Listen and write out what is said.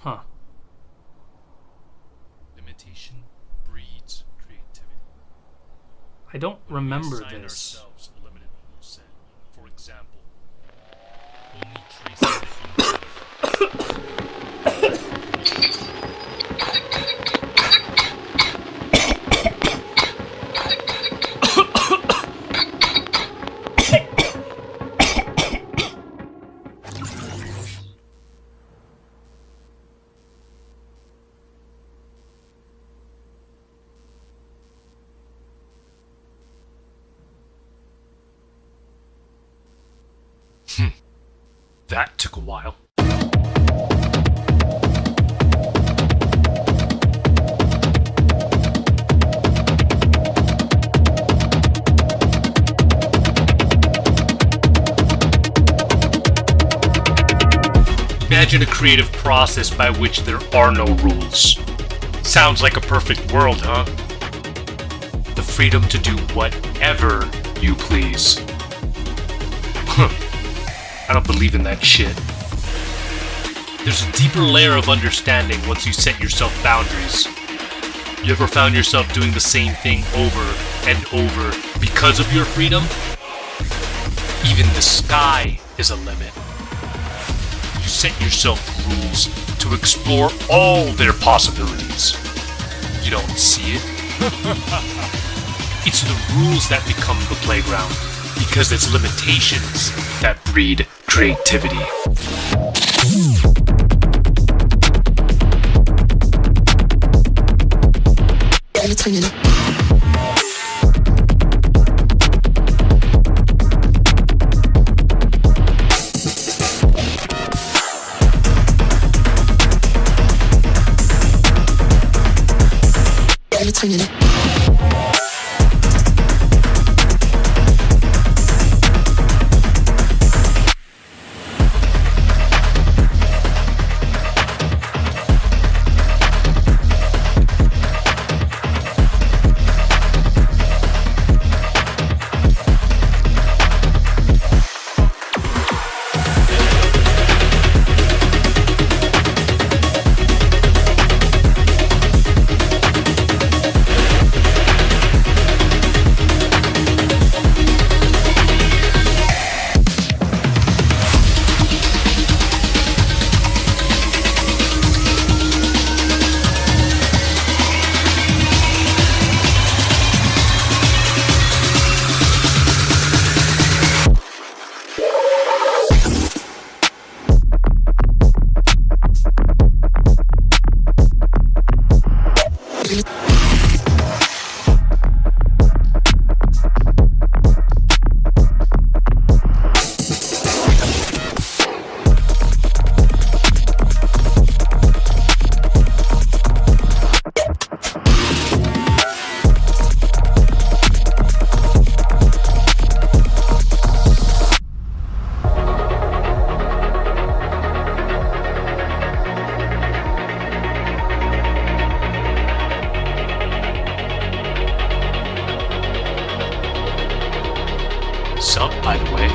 Huh. Limitation breeds creativity. I don't When remember we assign this. ourselves a limited rule set, for example, only tracing the input That took a while. Imagine a creative process by which there are no rules. Sounds like a perfect world, huh? The freedom to do whatever you please. I don't believe in that shit. There's a deeper layer of understanding once you set yourself boundaries. You ever found yourself doing the same thing over and over because of your freedom? Even the sky is a limit. You set yourself rules to explore all their possibilities. You don't see it? It's the rules that become the playground, because it's limitations that breed creativity. Sup, by the way.